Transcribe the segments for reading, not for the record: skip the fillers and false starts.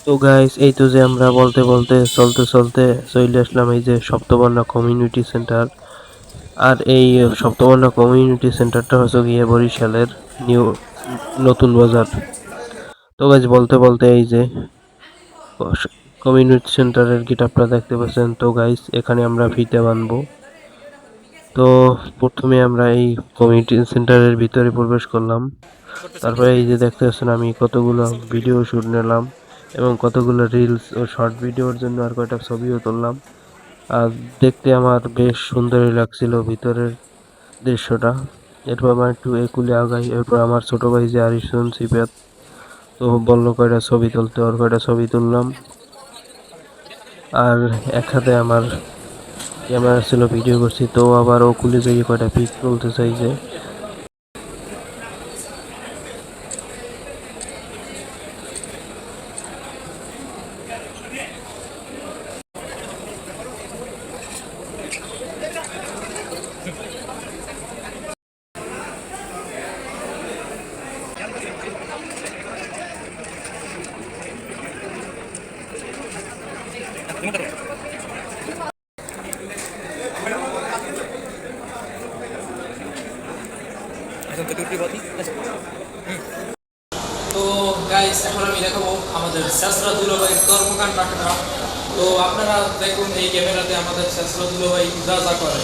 তো গাইস এই তো যে আমরা বলতে বলতে চলতে চলতে চলে আসলাম এই যে সপ্তবর্ণা কমিউনিটি সেন্টার। আর এই সপ্তবর্ণা কমিউনিটি সেন্টারটা হচ্ছে গিয়ে বরিশালের নিউ নতুন বাজার। তো গাইস বলতে বলতে এই যে কমিউনিটি সেন্টারের গেট আপটা দেখতে পাচ্ছেন। তো গাইস এখানে আমরা ফিতে বানবো। তো প্রথমে আমরা এই কমিউনিটি সেন্টারের ভিতরে প্রবেশ করলাম। তারপরে এই যে দেখতে পাচ্ছেন আমি কতগুলো ভিডিও শুট নিলাম এবং কতগুলো রিলস ও শর্ট ভিডিওর জন্য আর কয়টা ছবিও তুললাম। আর দেখতে আমার বেশ সুন্দরই লাগছিল ভিতরের দৃশ্যটা। এরপর আমার একটু একুলে আগাই, এরপর আমার ছোট ভাই যে আরিসুন সিফাত তো বললো কয়টা ছবি তুলতে, ওর কয়টা ছবি তুললাম। আর এক হাতে আমার ক্যামেরা ছিল, ভিডিও করছি, তো আবার ওকুলে যাই কয়টা পিক তুলতে চাইছে। তো গাইস এখন আমি দেখাবো আমাদের শেষরা দুলাভাইয়ের কর্মকাণ্ডটা। তো আপনারা দেখুন এই ক্যামেরাতে আমাদের শেষরা দুলাভাই যা যা করে।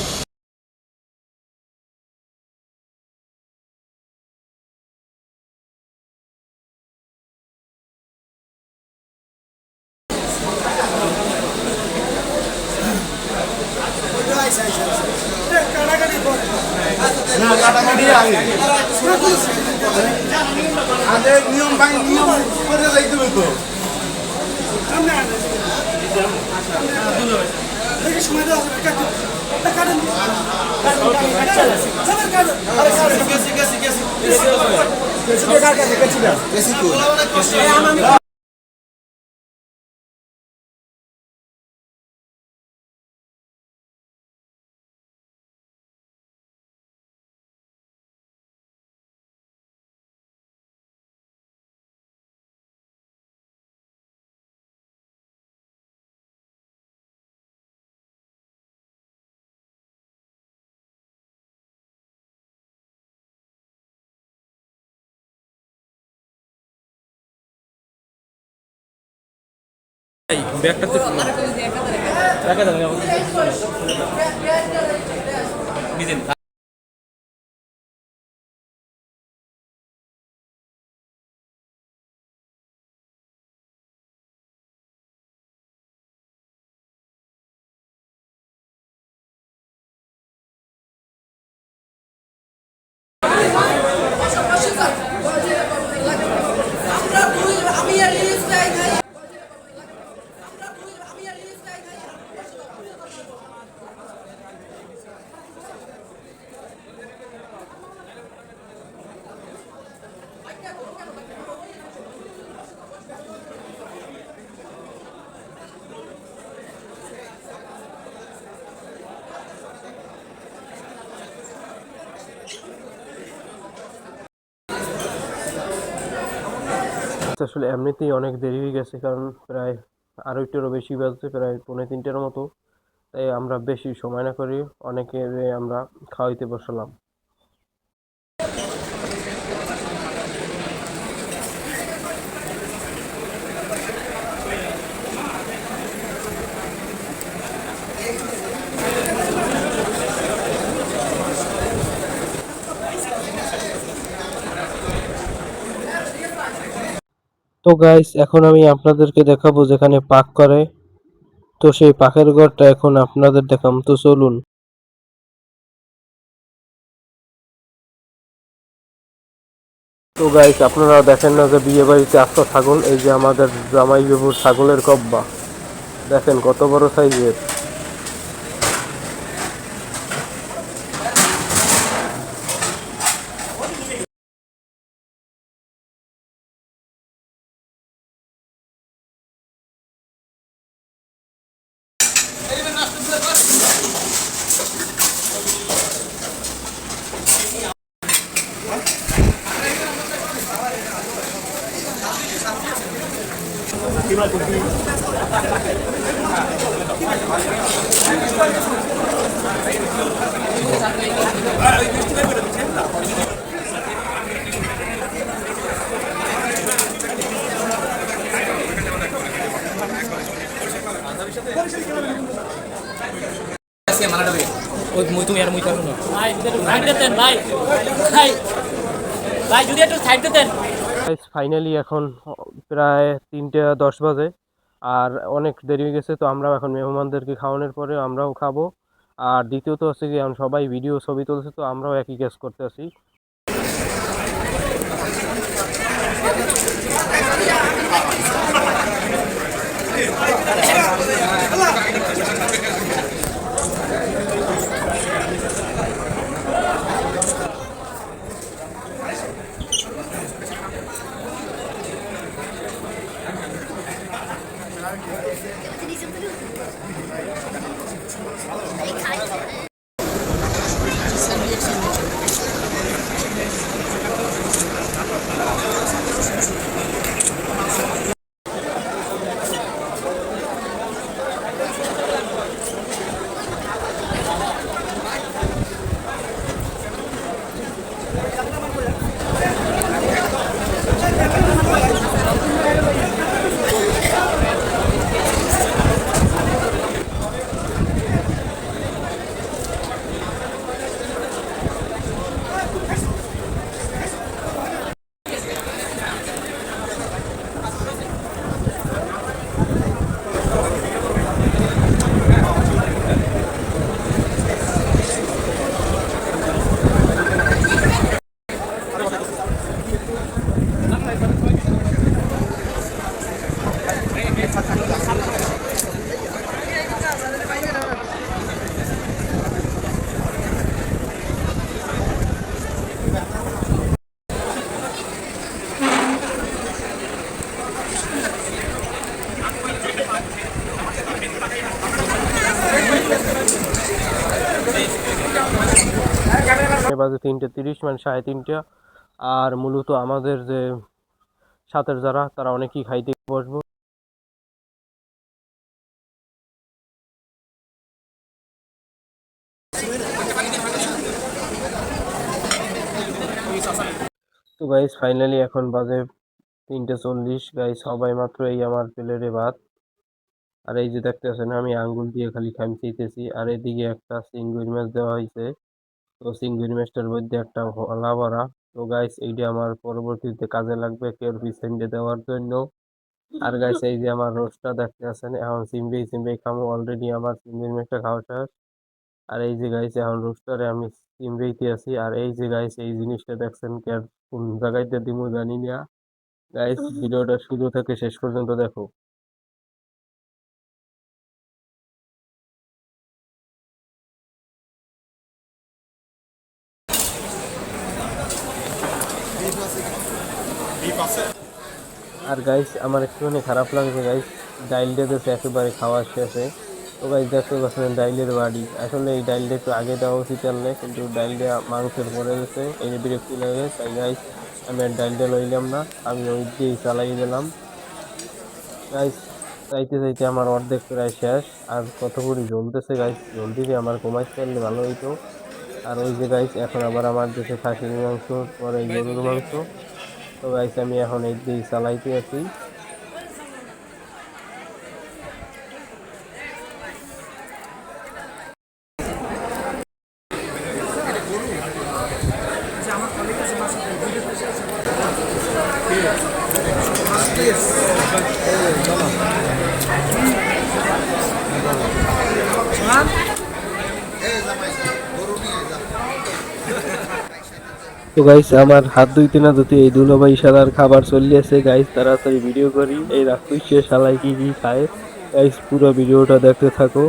না কাটাকাটি আগে আগে নিয়ম ভাঙি নিয়ম করে যাইতে হবে তো ব্যাগটা তো টাকা দাও নিজেন। আসলে এমনিতেই অনেক দেরি হয়ে গেছে, কারণ প্রায় আরো একটুরও বেশি বাজছে, প্রায় পৌনে তিনটের মতো। তাই আমরা বেশি সময় না করি অনেকে আমরা খাওয়াইতে বসালাম। তো গাইস এখন আমি আপনাদেরকে দেখাবো যেখানে পাক করে। তো সেই পাকের ঘরটা এখন আপনাদের দেখাম, তো চলুন। তো গাইস আপনারা দেখেন না যে বিয়ে বাড়িতে আস্ত ছাগল, এই যে আমাদের জামাই বাবুর ছাগলের কব্বা, দেখেন কত বড় সাইজের। ওই তুমি আর মুই পারবো না ভাই সাইড দিতেন ভাই ভাই ভাই যদি একটু সাইড দিতেন। গাইস ফাইনালি এখন প্রায় 3:10 বাজে আর অনেক দেরি হয়ে গেছে, তো আমরা এখন মেহমানদেরকে খাওয়ানোর পরে আমরাও খাবো। আর দ্বিতীয়ত হচ্ছে কি এখন সবাই ভিডিও ছবি তুলছে, তো আমরাও একই কাজ করতে আছি। বাজে 3:30 মানে 3:30। আর মূলত আমাদের যে সাথের যারা তারা অনেকেই খাইতে বসবো। তো গাইস ফাইনালি এখন বাজে 3:40। গাইস সবাই মাত্র এই আমার প্লেটে ভাত, আর এই যে দেখতেছেন আমি আঙ্গুল দিয়ে খালি খামচিতেছি। আর এদিকে একটা চিংড়ি মাছ দেওয়া হয়েছে, তো চিংড়ি মাছটার মধ্যে একটা হলা ভরা। তো গাইস এইটা আমার পরবর্তীতে কাজে লাগবে কেউরফি সেন্ডে দেওয়ার জন্য। আর গাইস এই যে আমার রোস্টটা দেখতে আছেন, এখন চিংড়ি খামো। অলরেডি আমার চিংড়ি মাছটা খাওয়া শেষ। আর এই যে গাইস এখন রোস্টারে আমি চিংড়িতে আছি। আর এই যে গাইস এই জিনিসটা দেখছেন কোন জায়গাতে দিমু জানি না। গাইস ভিডিওটা শুরু থেকে শেষ পর্যন্ত দেখো। আর গাইস আমার একটুখানি খারাপ লাগছে গাইস, ডাইলটা দিয়েছে একেবারে খাওয়া শেষে। তো গাইস দেখতে পাচ্ছেন ডাইলের বাড়ি, আসলে এই ডাইলটা একটু আগে দেওয়া উচিত আনলে, কিন্তু ডাইলটা মাংসের পরে গেছে, এই যে বিরক্তি লাগে। তাই গাইস আমি আর ডাইলটা লইলাম না, আমি ওই দিয়েই চালাই দিলাম। গাইস চাইতে চাইতে আমার অর্ধেক প্রায় শেষ। আর কতগুলি জ্বলতেছে গাইস, জলদি আমার কমাইতে পারলে ভালো হইতো। আর ওই যে গাইস এখন আবার আমার দেশে খাসির মাংস, পরে গরুর মাংস। তো গাইস আমি এখন এই দিয়ে চালাইতে আছি। তো গাইস আমার হাত ধুইতে না ধুতে এই দুলাভাই শালার খাবার চলে আসে। গাইস তাড়াতাড়ি ভিডিও করি, এই রাক্ষস সে শালাই কি কি খায়। গাইস পুরো ভিডিওটা দেখতে থাকো।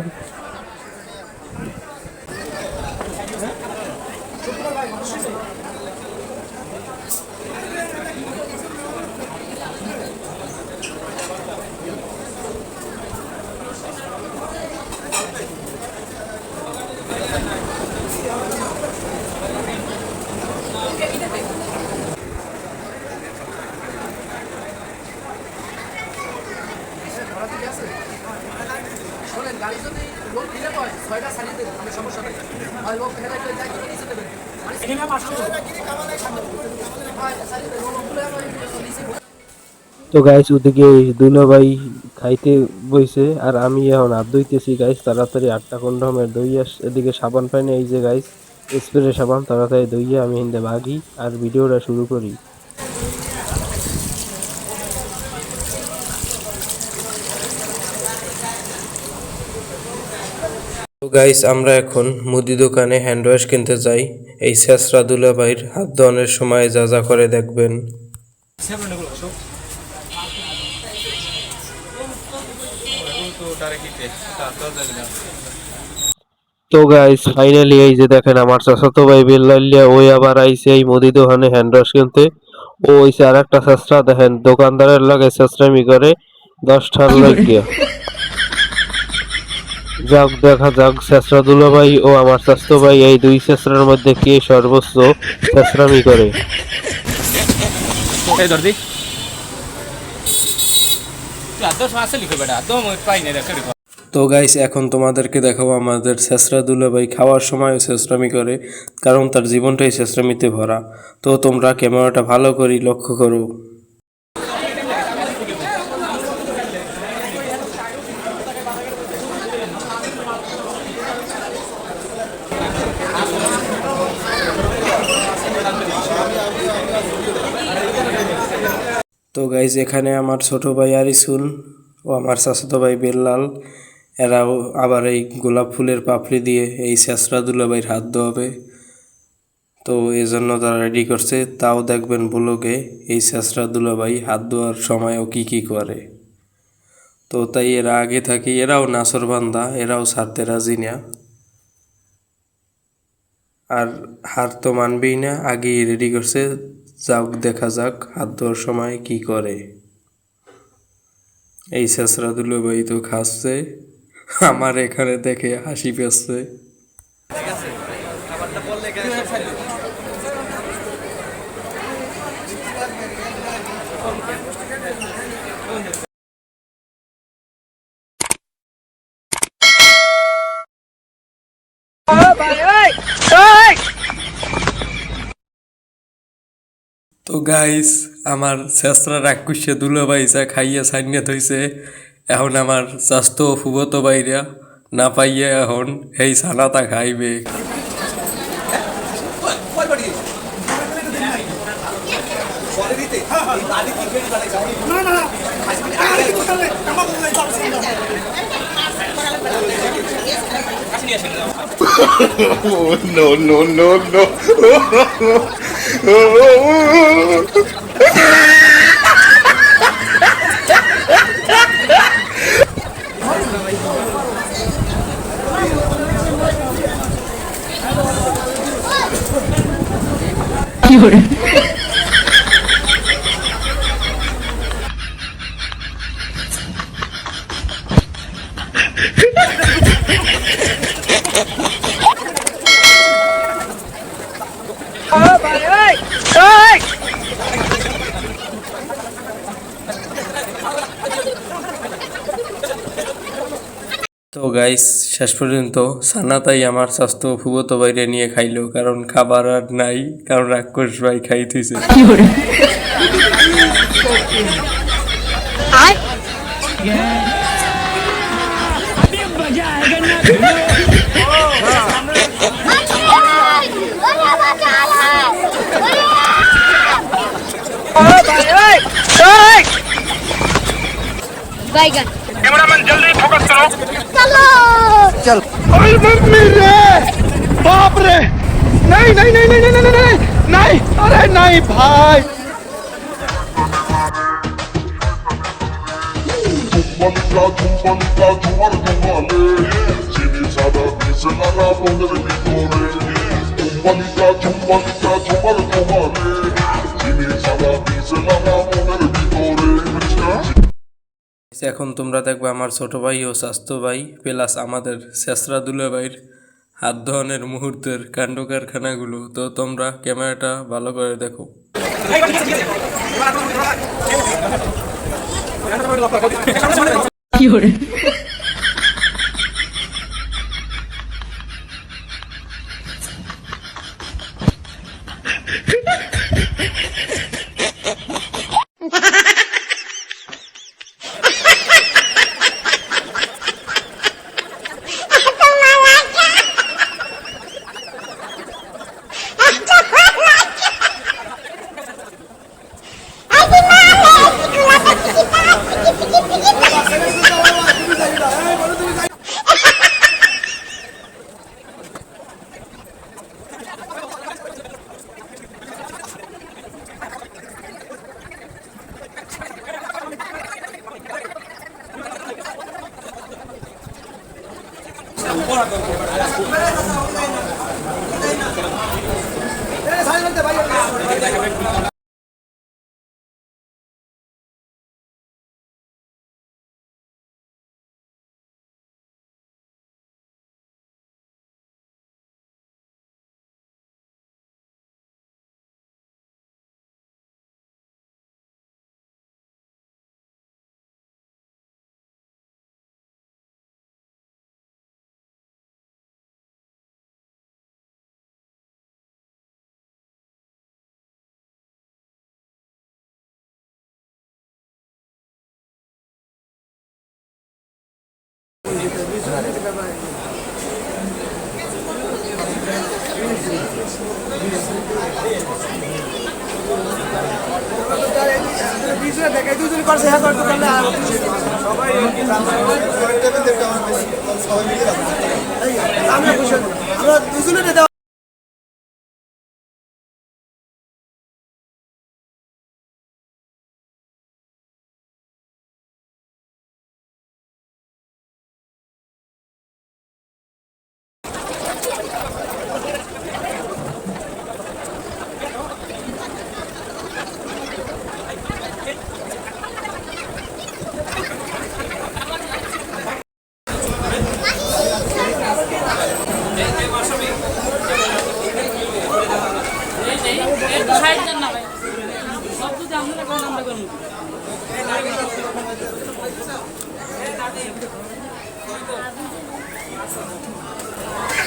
তো গাইস ওদিকে দুলাভাই খাইতে বইছে আর আমি এখন হাত ধুইতেছি গাইস, তাড়াতাড়ি 8টা 15 দইয়া এদিকে সাবান পানি, এই যে গাইস স্প্রে সাবান, তাড়াতাড়ি দইয়া আমি হিন্দে ভাগি আর ভিডিওটা শুরু করি। তো গাইস আমরা এখন মুদি দোকানে হ্যান্ড ওয়াশ কিনতে যাই। এই শেষরা দুলাভাইয়ের হাত ধোয়ানোর সময় যা যা করে দেখবেন। তো গাইস ফাইনালি এই যে দেখেন আমার চাচাতো ভাই বেল্লালিয়া ওই আবার আইছে এই মুদি দোকানে হ্যান্ড ওয়াশ কিনতে। ও হইছে আর একটা শেষরা, দেখেন দোকানদারের লাগে শেষরামি করে 10টার লাগিয়া। যাক দেখা যাক শেষরা দুলাভাই ও আমার চাচাতো ভাই এই দুই শেষরার মধ্যে কে সর্বোচ্চ শেষরামি করে। তো গাইস এখন তোমাদেরকে দেখাবো আমাদের শেষরা দুলাভাই খাওয়ার সময় শেষরামি করে, কারণ তার জীবনটাই শেষরামিতে ভরা। তো তোমরা ক্যামেরাটা ভালো করে লক্ষ্য করো। তো গাইজ এখানে আমার ছোট ভাই আরিসুল ও আমার চাচাতো ভাই বেল্লাল, এরাও আবার এই গোলাপ ফুলের পাপড়ি দিয়ে এই শেষরা দুলাভাইয়ের হাত ধোয়াবে। তো এই জন্য তারা রেডি করছে, তাও দেখবেন ব্লগে এই শেষরা দুলাভাই হাত ধোয়ার সময়ও কি করে। তো তাই এরা আগে থাকি, এরাও নাসরবান্দা, এরাও ছাড়তে রাজি না, আর হার তো মানবেই না, আগেই রেডি করছে। যাক দেখা যাক হাত ধোয়ার সময় কি করে। এই শেষরা দুলাভাই তো খাচ্ছে, আমার এখানে দেখে হাসি পেয়েছে। তো গাইস আমার শেষরা রাক্ষসে দুলাভাই যা খাইয়া সাইনিয়া থইছে, এখন আমার স্বাস্থ্য ফুবতো বাইরা না পাইয়া এখন এই ছানাটা খাইবে। No, no, no, no. তো গাইস শেষ পর্যন্ত সানাতাই আমার স্বাস্থ্য ফুবতো বাইরে নিয়ে খাইলো, কারণ খাবার আর নাই, কারণ রাক্ষস ভাই খাই থইছে। बैगन कैमरामैन जल्दी फोकस करो। चलो चल। अरे मम्मी रे, बाप रे, नहीं नहीं नहीं नहीं नहीं नहीं नहीं नहीं, अरे नहीं भाई। এখন তোমরা দেখবে আমার ছোট ভাই ও স্বাস্থ্য ভাই প্লাস আমাদের শেষরা দুলাভাইয়ের হাত ধোয়ানোর মুহূর্তের কাণ্ড কারখানাগুলো। তো তোমরা ক্যামেরাটা ভালো করে দেখো।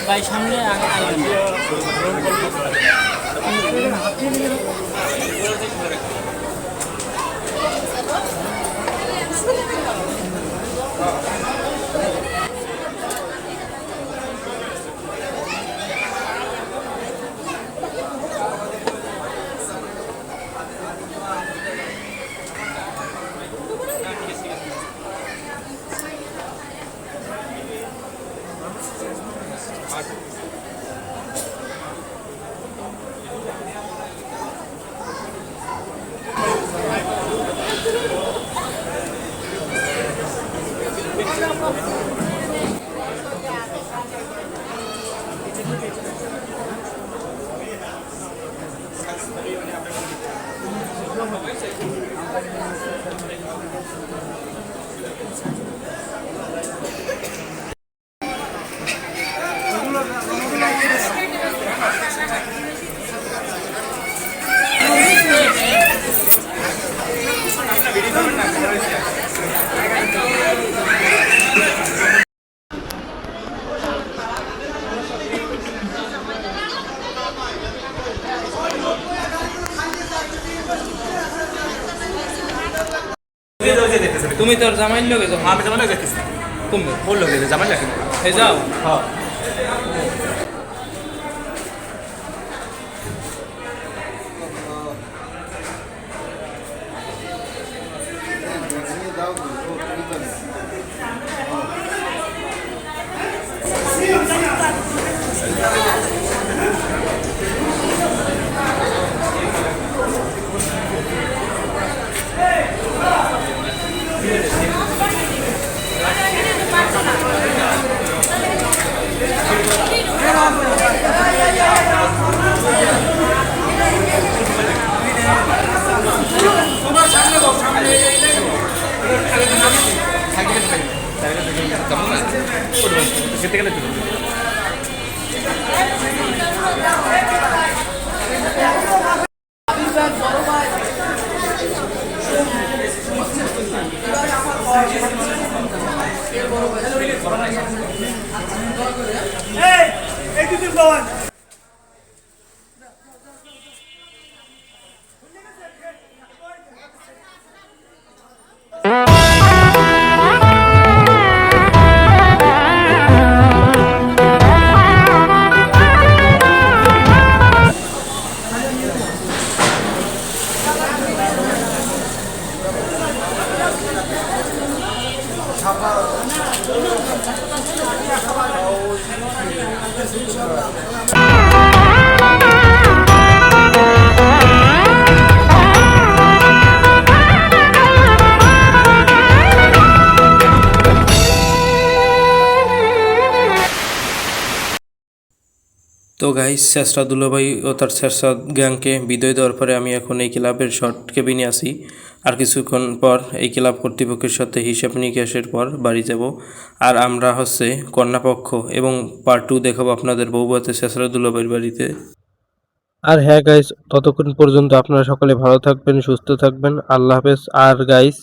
ভাই সামনে তুমি তোর জামাইর লোকে যাও, আমি জামাই লাগে দেখতেছি তুমি বললো যে জামাই লাগে এই যাও। হ্যাঁ খেতে গেলে তো গাইস শেষরা দুলাভাই ও তার শেষরা গ্যাংকে বিদায় দেওয়ার পরে আমি এখন এই ক্লাবের শর্ট কেবিনে আসি। আর কিছুক্ষণ পর এই ক্লাব কর্তৃপক্ষের সাথে হিসাব নিকাশের পর বাড়ি যাব। আর আমরা হচ্ছে কন্যাপক্ষ এবং পার্ট 2 দেখাবো আপনাদের বউবাতে শেষরা দুলাভাইয়ের বাড়িতে। আর হ্যাঁ গাইস, ততক্ষণ পর্যন্ত আপনারা সকলে ভালো থাকবেন, সুস্থ থাকবেন। আল্লাহ হাফেজ। আর গাইস,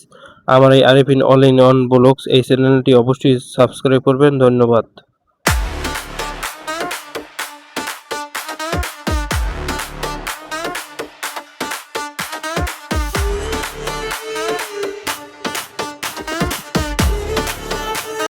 আমার এই Arifin all in one blogs এই চ্যানেলটি অবশ্যই সাবস্ক্রাইব করবেন। ধন্যবাদ।